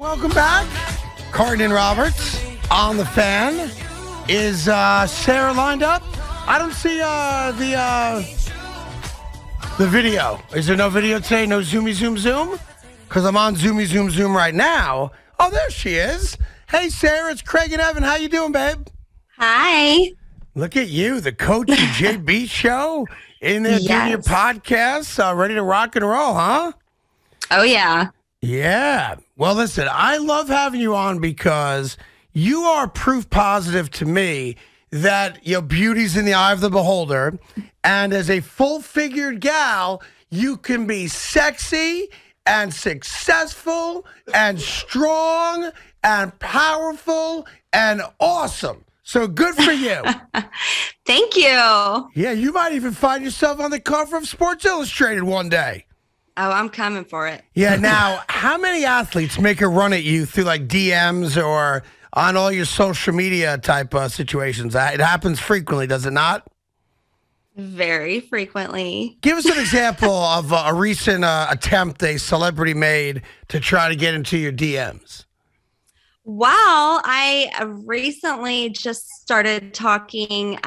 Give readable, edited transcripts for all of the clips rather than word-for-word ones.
Welcome back. Carton and Roberts on the Fan. Is Sarah lined up? I don't see the video. Is there no video today? No zoomy zoom zoom? Because I'm on zoomy zoom zoom right now. Oh, there she is. Hey, Sarah, it's Craig and Evan. How you doing, babe? Hi. Look at you, the Coach and JB show in there doing your podcast, ready to rock and roll, huh? Oh, yeah. Yeah. Well, listen, I love having you on because you are proof positive to me that your beauty's in the eye of the beholder. And as a full-figured gal, you can be sexy and successful and strong and powerful and awesome. So good for you. Thank you. Oh, Yeah, you might even find yourself on the cover of Sports Illustrated one day. I'm coming for it. Yeah, now, how many athletes make a run at you through like DMs or on all your social media type situations? It happens frequently, does it not? Very frequently. Give us an example of a recent attempt a celebrity made to try to get into your DMs. Well, I recently just started talking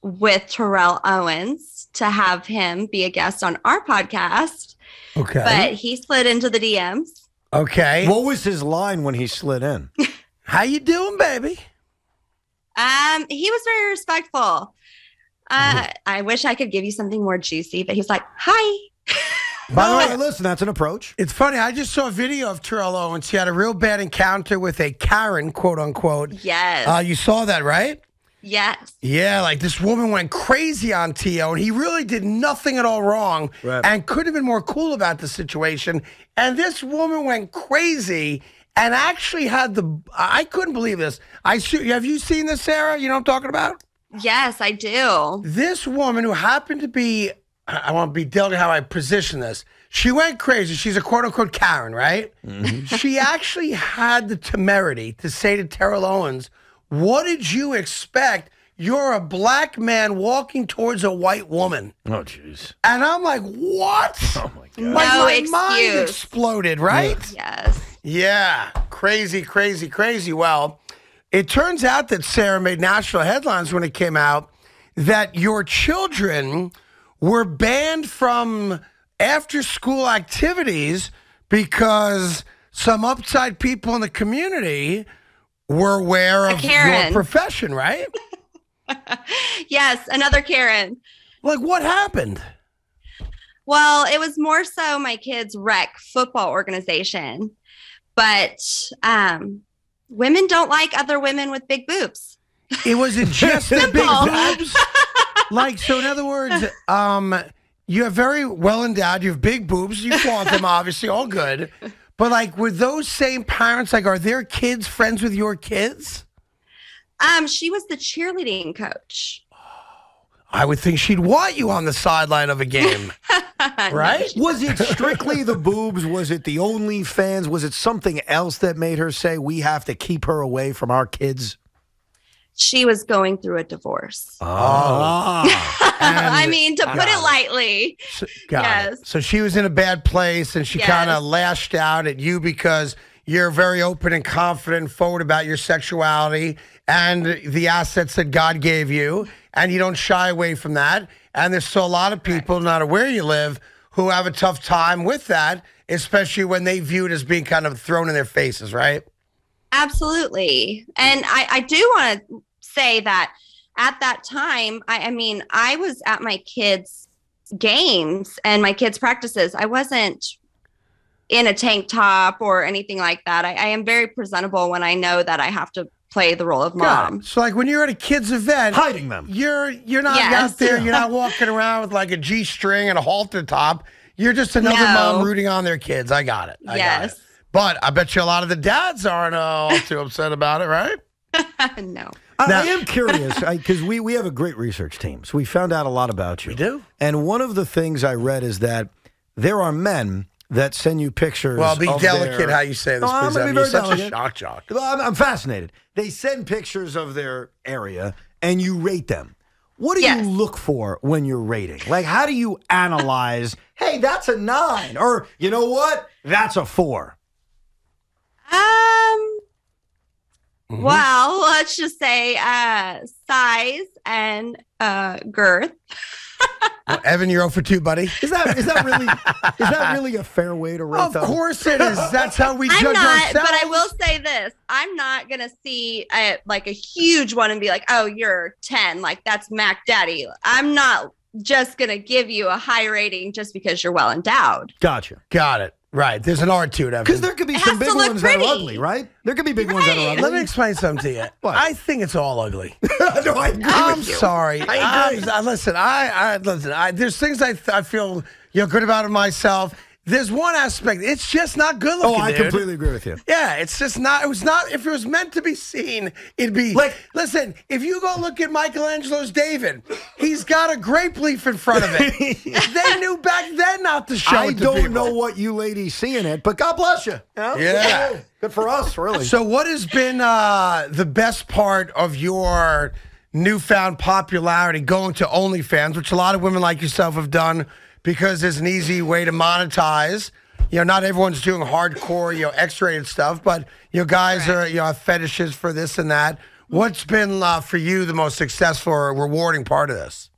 with Terrell Owens to have him be a guest on our podcast. Okay. But he slid into the DMs. Okay. What was his line when he slid in? How you doing, baby? He was very respectful. I wish I could give you something more juicy, but he's like, hi. By the way, Listen, that's an approach. it's funny. I just saw a video of Terrell Owens. He had a real bad encounter with a Karen, quote unquote. Yes. You saw that, right? Yes. Yeah, like this woman went crazy on T.O., and he really did nothing at all wrong and could have been more cool about the situation. And this woman went crazy and actually had I couldn't believe this. Have you seen this, Sarah? You know what I'm talking about? Yes, I do. This woman who happened to be, I want to be delicate how I position this. She went crazy. She's a quote-unquote Karen, right? Mm-hmm. She actually had the temerity to say to Terrell Owens, what did you expect? You're a black man walking towards a white woman. Oh, jeez. And I'm like, what? Oh, my God. No My mind excuse. exploded, right? Yes. Yeah. Crazy, crazy, crazy. Well, it turns out that Sarah made national headlines when it came out that your children were banned from after-school activities because some upside people in the community were aware of your profession, right? Yes, another Karen. Like, what happened? Well, it was more so my kids' rec football organization, but women don't like other women with big boobs. It wasn't just the big boobs. Like, so in other words, you are very well endowed. You have big boobs. You flaunt them, obviously, all good. But like, were those same parents, like, are their kids friends with your kids? She was the cheerleading coach. I would think she'd want you on the sideline of a game, right? Was it strictly the boobs? Was it the OnlyFans? Was it something else that made her say, we have to keep her away from our kids? She was going through a divorce. I mean, to put it lightly. Got it. So she was in a bad place, and she kind of lashed out at you because you're very open and confident and forward about your sexuality and the assets that God gave you, and you don't shy away from that. And there's still a lot of people, no matter where you live, who have a tough time with that, especially when they view it as being kind of thrown in their faces, right? Absolutely. And I do want to say that at that time, I mean, I was at my kids' games and my kids' practices. I wasn't in a tank top or anything like that. I am very presentable when I know that I have to play the role of mom. So like when you're at a kid's event, hiding them. You're not out there, you're not walking around with like a G-string and a halter top. You're just another mom rooting on their kids. I got it. I got it. But I bet you a lot of the dads aren't all too upset about it, right? No. I am curious because we have a great research team. So we found out a lot about you. We do. And one of the things I read is that there are men that send you pictures. Well, be of delicate how you say this. I'm going to be You're very such delicate. a shock jock. Well, I'm fascinated. They send pictures of their area and you rate them. What do you look for when you're rating? Like, how do you analyze, hey, that's a 9, or you know what? That's a 4. Well, let's just say size and girth. Well, Evan, you're 0 for 2, buddy. Is that really a fair way to rate Of them? course it is. That's how we judge I'm not, ourselves. but I will say this. I'm not going to see like a huge one and be like, oh, you're 10. Like, that's Mac Daddy. I'm not just going to give you a high rating just because you're well endowed. Gotcha. Got it. Right. There's an art to it, Evan. Because there could be It some has big to look ones that are pretty. ugly, right? There could be big ones that are ugly. Let me explain something to you. What? I think it's all ugly. No, I agree I'm with you. sorry. I agree. Listen. There's things I feel good about it myself. There's one aspect. It's just not good looking. Oh, I dude. completely agree with you. Yeah, it's just not. It was not. If it was meant to be seen, it'd be Like- Listen, if you go look at Michelangelo's David, he's got a grape leaf in front of it. They knew back then not to show I it to don't people. know what you ladies see in it, but God bless you. You know? Yeah. Good for us, really. So, what has been the best part of your newfound popularity going to OnlyFans, which a lot of women like yourself have done because there's an easy way to monetize? Not everyone's doing hardcore, X-rated stuff, but guys are, have fetishes for this and that. What's been for you the most successful or rewarding part of this?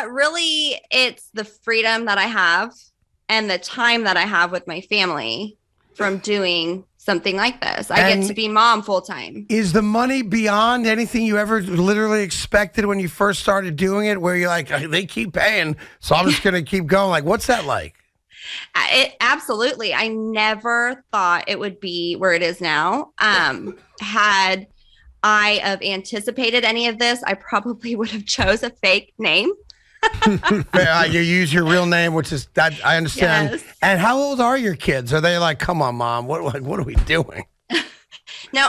Really, it's the freedom that I have and the time that I have with my family from doing something like this. I get to be mom full time. Is the money beyond anything you ever literally expected when you first started doing it, where you're like, they keep paying, so I'm just going to keep going? Like, what's that like? It absolutely. I never thought it would be where it is now. Had I have anticipated any of this, I probably would have chose a fake name. You use your real name, which is that I understand. Yes. And how old are your kids? Are they like, come on, mom, what are we doing? No,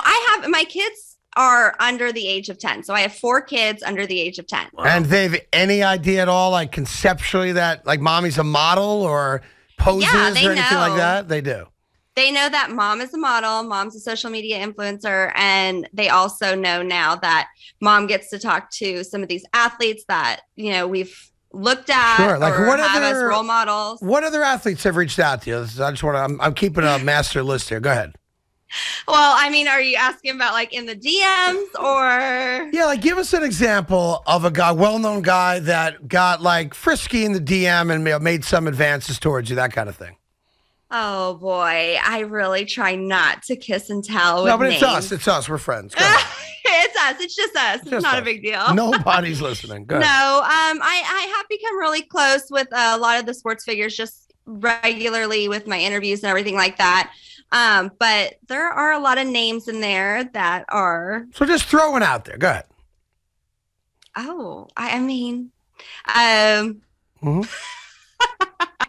my kids are under the age of 10. So I have 4 kids under the age of 10. And they've any idea at all, like conceptually, that like mommy's a model or poses Yeah, or they anything like know. that? They do. They know that mom is a model, mom's a social media influencer, and they also know now that mom gets to talk to some of these athletes that, we've looked at Sure. Like, or what have other- as role models. What other athletes have reached out to you? I just want to. I'm keeping a master list here. Go ahead. Well, I mean, are you asking about like in the DMs or? Yeah, like give us an example of a guy, well-known guy that got like frisky in the DM and made some advances towards you, that kind of thing. Oh boy, I really try not to kiss and tell. No, with but it's names. us. It's us. We're friends. Go ahead. It's us. It's just us. It's Just not us. a big deal. Nobody's listening. Go No, ahead. I have become really close with a lot of the sports figures just regularly with my interviews and everything like that. But there are a lot of names in there that are, So just throw it out there. Go ahead. I mean,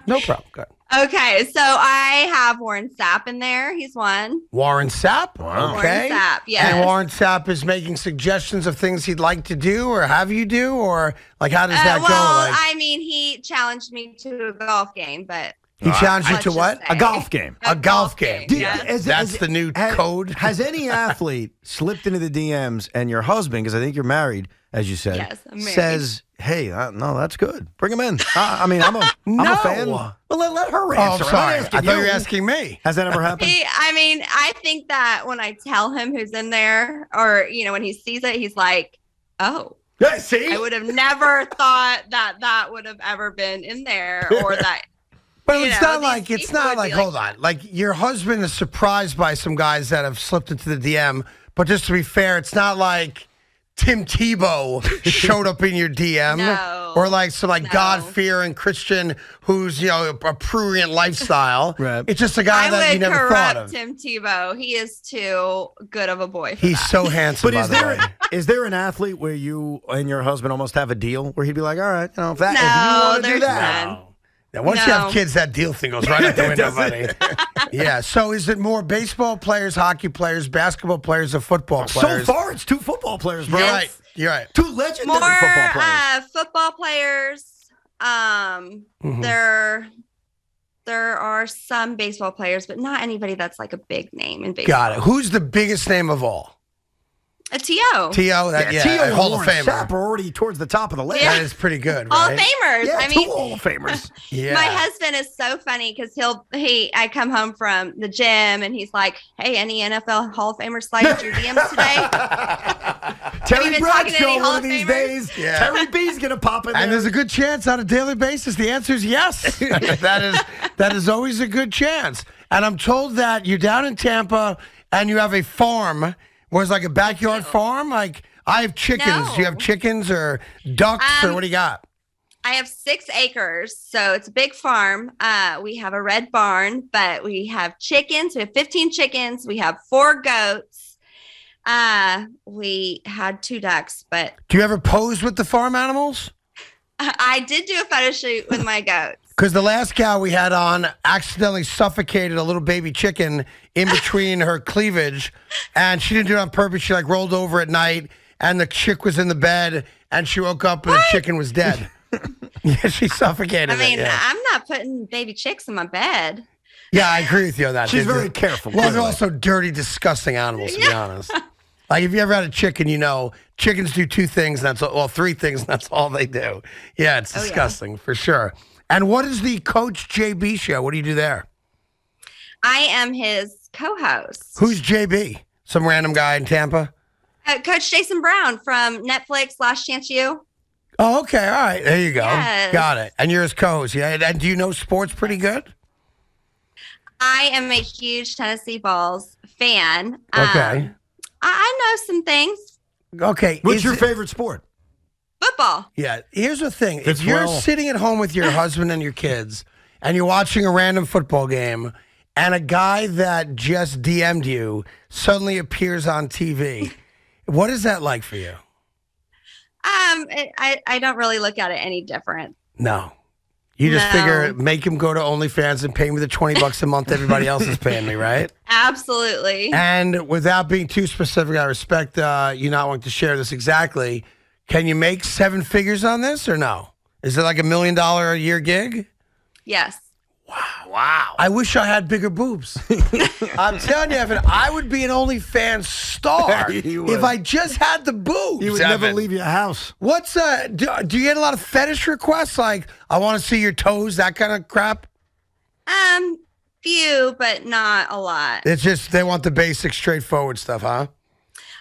No problem. Go ahead. okay. So I have Warren Sapp in there. He's one. Warren Sapp. Wow. Okay. Warren Sapp, yes. And Warren Sapp is making suggestions of things he'd like to do or have you do, or like how does that well, go? Like, I mean, he challenged me to a golf game, but he challenged you let's to just what? say- A golf game. A golf game. Do- yes. That's the new code. Has any athlete slipped into the DMs and your husband, because I think you're married, as you said, Yes, I'm married. says, hey, no, that's good. Bring him in. I mean, I'm a No. fan. Well, let her Oh, answer. I'm sorry. I'm I thought you were asking me. Has that ever happened? I think that when I tell him who's in there, or when he sees it, he's like, "Oh, Yeah, see? I would have never thought that would have ever been in there, or that." But You it's know, not these like it's people not would like be like- hold on. Like your husband is surprised by some guys that have slipped into the DM. But just to be fair, it's not like Tim Tebow showed up in your DM, No. or like some like No. God-fearing Christian who's a prurient lifestyle. Right. It's just a guy I that you would never thought corrupt of. Tim Tebow. He is too good of a boy. For He's that. so handsome. But by is the way. is there an athlete where you and your husband almost have a deal where he'd be like, all right, if you No, want to do there's that. none. Now, once you No. have kids, that deal thing goes right out the window, Does buddy. it? Yeah. So is it more baseball players, hockey players, basketball players, or football So players? far, it's 2 football players, bro. You're Yes. right. You're right. 2 legendary More football players. football players. Mhm. There are some baseball players, but not anybody that's like a big name in baseball. Got it. Who's the biggest name of all? A T.O. T.O. T.O. Hall of Famer. Sapp are already towards the top of the list. Yeah. That is pretty good, Hall right? of Famers. Yeah, I two mean, Hall of Famers. Yeah. my husband is so funny because I come home from the gym and he's like, "Hey, any NFL Hall of Famers slide into your DMs today?" Terry been talking to any Bradshaw Hall one of of these Famers? days. Yeah. Terry B's gonna pop in there. And there's a good chance on a daily basis the answer is yes. that is always a good chance. And I'm told that you're down in Tampa and you have a farm where it's like a backyard farm. Like I have chickens. No. Do you have chickens or ducks or what do you got? I have 6 acres, so it's a big farm. We have a red barn, but we have chickens. We have 15 chickens. We have 4 goats. We had 2 ducks, but Do you ever pose with the farm animals? I did do a photo shoot with my goats. Because the last cow we had on accidentally suffocated a little baby chicken in between her cleavage, and she didn't do it on purpose. She like rolled over at night, and the chick was in the bed, and she woke up and the chicken was dead. Yeah, she suffocated. I mean, it, yeah. I'm not putting baby chicks in my bed. Yeah, I agree with you on that. She's They're- very careful. Well, by the they're way. also dirty, disgusting animals, to be honest. Like, if you ever had a chicken, you know, chickens do 2 things, and that's all, well, 3 things, and that's all they do. Yeah, it's disgusting, for sure. And what is the Coach JB show? What do you do there? I am his co-host. Who's JB? Some random guy in Tampa? Coach Jason Brown from Netflix, Last Chance U. Oh, okay. All right. There you go. Yes. Got it. And you're his co-host, yeah? And do you know sports pretty good? I am a huge Tennessee Vols fan. Okay. I know some things. Okay. What's is your it- favorite sport? Football. Yeah. Here's the thing. Fits If you're well. sitting at home with your husband and your kids and you're watching a random football game and a guy that just DM'd you suddenly appears on TV, what is that like for you? I don't really look at it any different. No. You just No. figure make him go to OnlyFans and pay me the $20 a month everybody else is paying me, right? Absolutely. And without being too specific, I respect you not wanting to share this exactly. Can you make 7 figures on this or no? Is it like $1 million a year gig? Yes. Wow. I wish I had bigger boobs. I'm telling you, Evan, I would be an OnlyFans star You would. if I just had the boobs. You would never Evan. leave your house. What's do you get a lot of fetish requests? Like, I want to see your toes, that kind of crap? Few, but not a lot. It's just they want the basic, straightforward stuff, huh?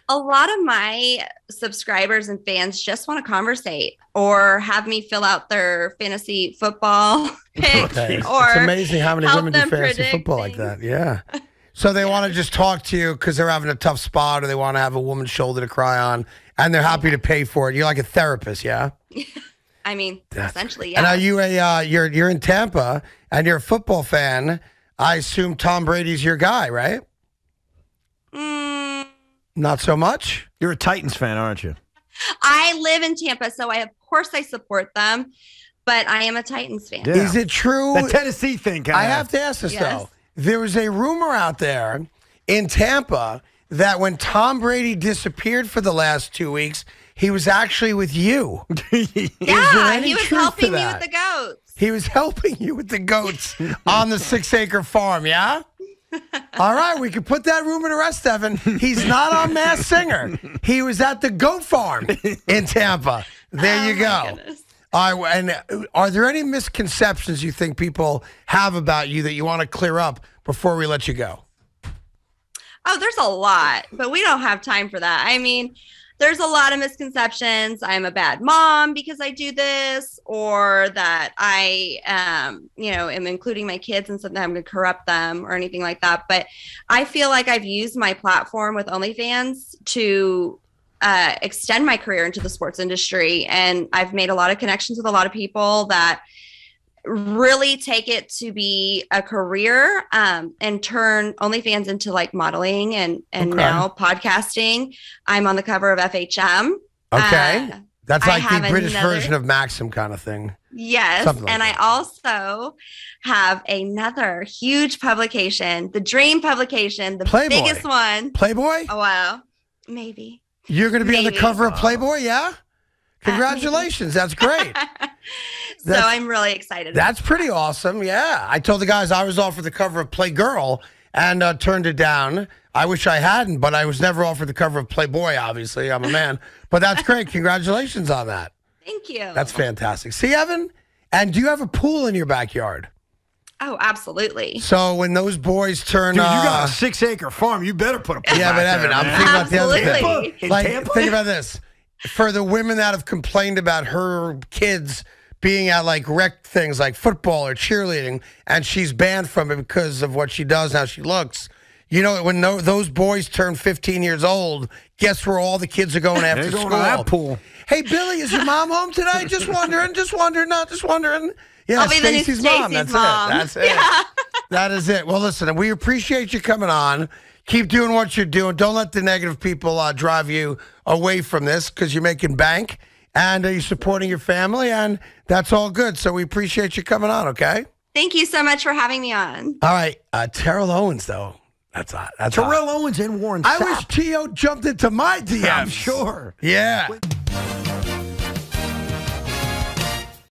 A lot of my subscribers and fans just want to conversate or have me fill out their fantasy football picks It's or amazing how many help women do them fantasy predict football like things. that. Yeah. So they want to just talk to you because they're having a tough spot or they want to have a woman's shoulder to cry on and they're happy to pay for it. You're like a therapist, yeah? I mean, essentially, And yeah. are you you're in Tampa and you're a football fan. I assume Tom Brady's your guy, right? Not so much? You're a Titans fan, aren't you? I live in Tampa, so of course I support them, but I am a Titans fan. Yeah. Is it true? The Tennessee thing, kind I have to ask this, Yes. though. There was a rumor out there in Tampa that when Tom Brady disappeared for the last 2 weeks, he was actually with you. Yeah, any he was truth to helping me that? with the goats. He was helping you with the goats on the 6-acre farm, yeah? All right, we can put that rumor to rest, Evan. He's not on Masked Singer. He was at the goat farm in Tampa. There you Oh, go. my goodness. All right, and are there any misconceptions you think people have about you that you want to clear up before we let you go? Oh, there's a lot, but we don't have time for that. I mean, there's a lot of misconceptions. I'm a bad mom because I do this, or that I, am including my kids and something I'm going to corrupt them or anything like that. But I feel like I've used my platform with OnlyFans to extend my career into the sports industry. And I've made a lot of connections with a lot of people that really take it to be a career and turn OnlyFans into like modeling and Okay. now podcasting. I'm on the cover of FHM. Okay. That's I like the have British another- version of Maxim kind of thing. Yes. Something like And that. I also have another huge publication, the Dream publication, the Playboy. biggest one. Playboy? Oh, wow. Maybe. You're going to be on the maybe. cover of Playboy, yeah? Congratulations. That's great. So That's- I'm really excited. That's pretty awesome. Yeah. I told the guys I was off for the cover of Playgirl, and turned it down. I wish I hadn't, but I was never offered the cover of Playboy, obviously. I'm a man. But that's great. Congratulations on that. Thank you. That's fantastic. See, Evan? And do you have a pool in your backyard? Oh, absolutely. So when those boys turn... Dude, you got a 6-acre farm. You better put a pool Yeah, but back Evan, there, I'm man. thinking about the other thing. Absolutely. Like, think about this. For the women that have complained about her kids being at like rec things like football or cheerleading, and she's banned from it because of what she does, how she looks. You know, when those boys turn 15 years old, guess where all the kids are going after They're going school? to that pool. Hey, Billy, is your mom home today? Just wondering, not just wondering. Yeah, I'll be the new Stacey's mom. Stacey's That's mom. it. That's it. Yeah. That is it. Well, listen, we appreciate you coming on. Keep doing what you're doing. Don't let the negative people drive you away from this because you're making bank and you're supporting your family, and that's all good. So we appreciate you coming on, okay? Thank you so much for having me on. All right. Terrell Owens, though. That's hot. That's Terrell hot. Owens and Warren I Sapp. wish Tio jumped into my DMs. I'm sure. Yeah.